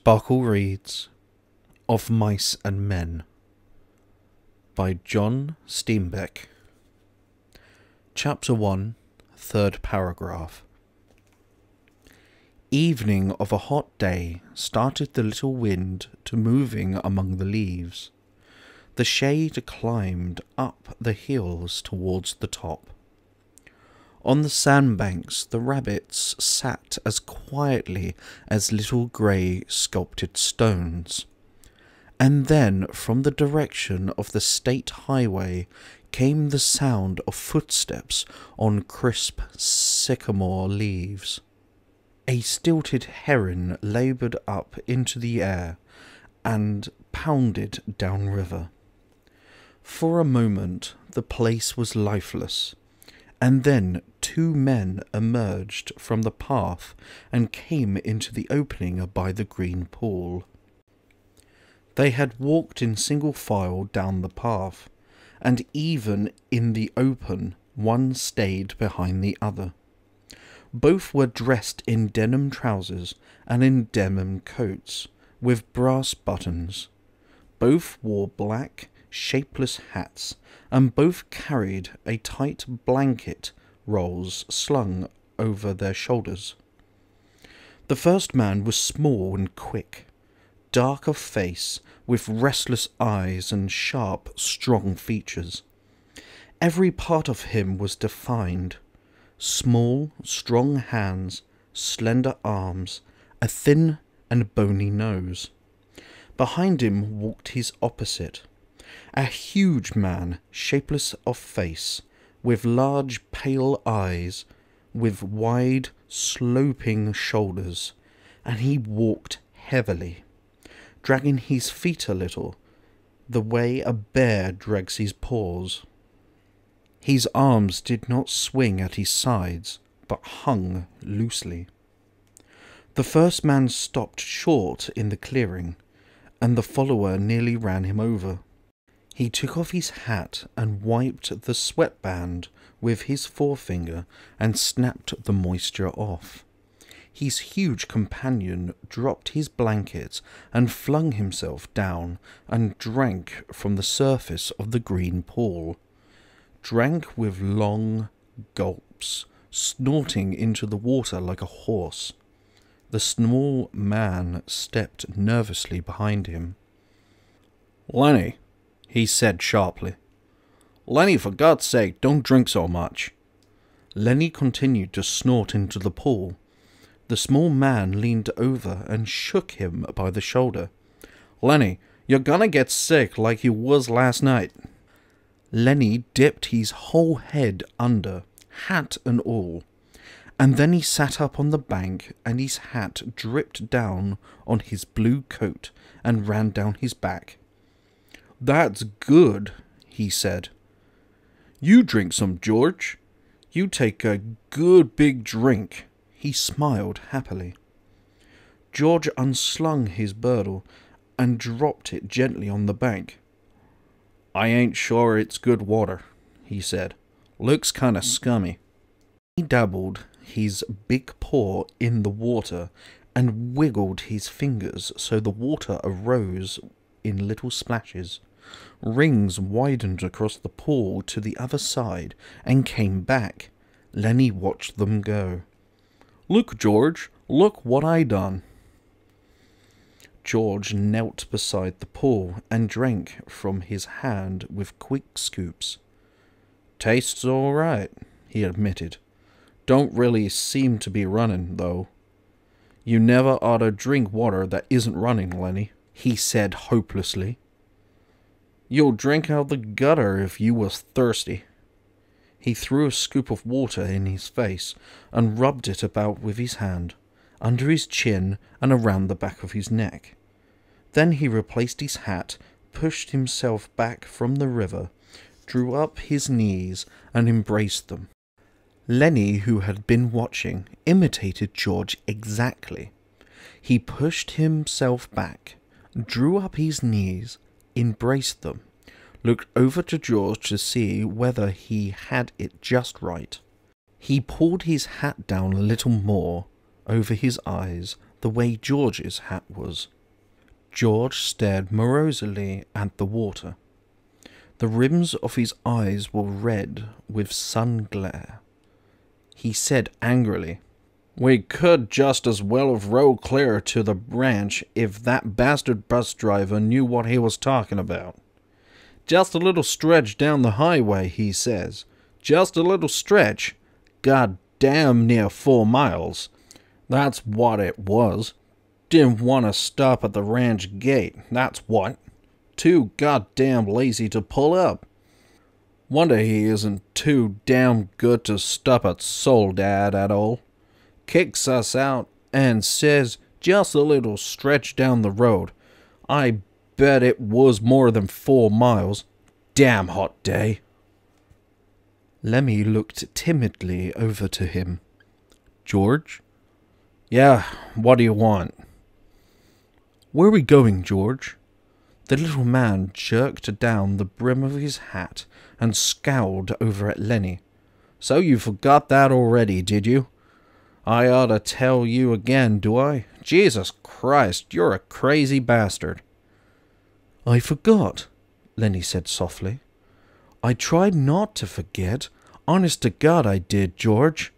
Sparkle reads Of Mice and Men by John Steinbeck. Chapter 1, third paragraph. Evening of a hot day started the little wind to moving among the leaves. The shade climbed up the hills towards the top. On the sandbanks the rabbits sat as quietly as little grey sculpted stones. And then from the direction of the state highway came the sound of footsteps on crisp sycamore leaves. A stilted heron laboured up into the air and pounded downriver. For a moment the place was lifeless, and then two men emerged from the path and came into the opening by the green pool. They had walked in single file down the path, and even in the open one stayed behind the other. Both were dressed in denim trousers and in denim coats, with brass buttons. Both wore black, shapeless hats, and both carried a tight blanket rolls slung over their shoulders. The first man was small and quick, dark of face, with restless eyes and sharp, strong features. Every part of him was defined: small, strong hands, slender arms, a thin and bony nose. Behind him walked his opposite, a huge man, shapeless of face, with large pale eyes, with wide, sloping shoulders, and he walked heavily, dragging his feet a little, the way a bear drags his paws. His arms did not swing at his sides, but hung loosely. The first man stopped short in the clearing, and the follower nearly ran him over. He took off his hat and wiped the sweatband with his forefinger and snapped the moisture off. His huge companion dropped his blanket and flung himself down and drank from the surface of the green pool. Drank with long gulps, snorting into the water like a horse. The small man stepped nervously behind him. "Lenny," he said sharply. "Lenny, for God's sake, don't drink so much." Lenny continued to snort into the pool. The small man leaned over and shook him by the shoulder. "Lenny, you're gonna get sick like you was last night." Lenny dipped his whole head under, hat and all, and then he sat up on the bank and his hat dripped down on his blue coat and ran down his back. "That's good," he said. "You drink some, George. You take a good big drink." He smiled happily. George unslung his girdle and dropped it gently on the bank. "I ain't sure it's good water," he said. "Looks kinda scummy." He dabbled his big paw in the water and wiggled his fingers so the water arose in little splashes. Rings widened across the pool to the other side and came back. Lenny watched them go. "Look, George, look what I done." George knelt beside the pool and drank from his hand with quick scoops. "Tastes all right," he admitted. "Don't really seem to be running, though." "You never ought to drink water that isn't running, Lenny," he said hopelessly. "You'll drink out the gutter if you was thirsty." He threw a scoop of water in his face and rubbed it about with his hand, under his chin and around the back of his neck. Then he replaced his hat, pushed himself back from the river, drew up his knees and embraced them. Lenny, who had been watching, imitated George exactly. He pushed himself back, drew up his knees, embraced them, looked over to George to see whether he had it just right. He pulled his hat down a little more over his eyes, the way George's hat was. George stared morosely at the water. The rims of his eyes were red with sun glare. He said angrily, "We could just as well have rowed clear to the ranch if that bastard bus driver knew what he was talking about. Just a little stretch down the highway, he says. Just a little stretch. God damn near 4 miles. That's what it was. Didn't want to stop at the ranch gate, that's what. Too goddamn lazy to pull up. Wonder he isn't too damn good to stop at Soledad at all. Kicks us out and says just a little stretch down the road. I bet it was more than 4 miles. Damn hot day." Lemmy looked timidly over to him. "George?" "Yeah, what do you want?" "Where are we going, George?" The little man jerked down the brim of his hat and scowled over at Lenny. "So you forgot that already, did you? I ought to tell you again, do I? Jesus Christ, you're a crazy bastard." "I forgot," Lenny said softly. "I tried not to forget. Honest to God I did, George.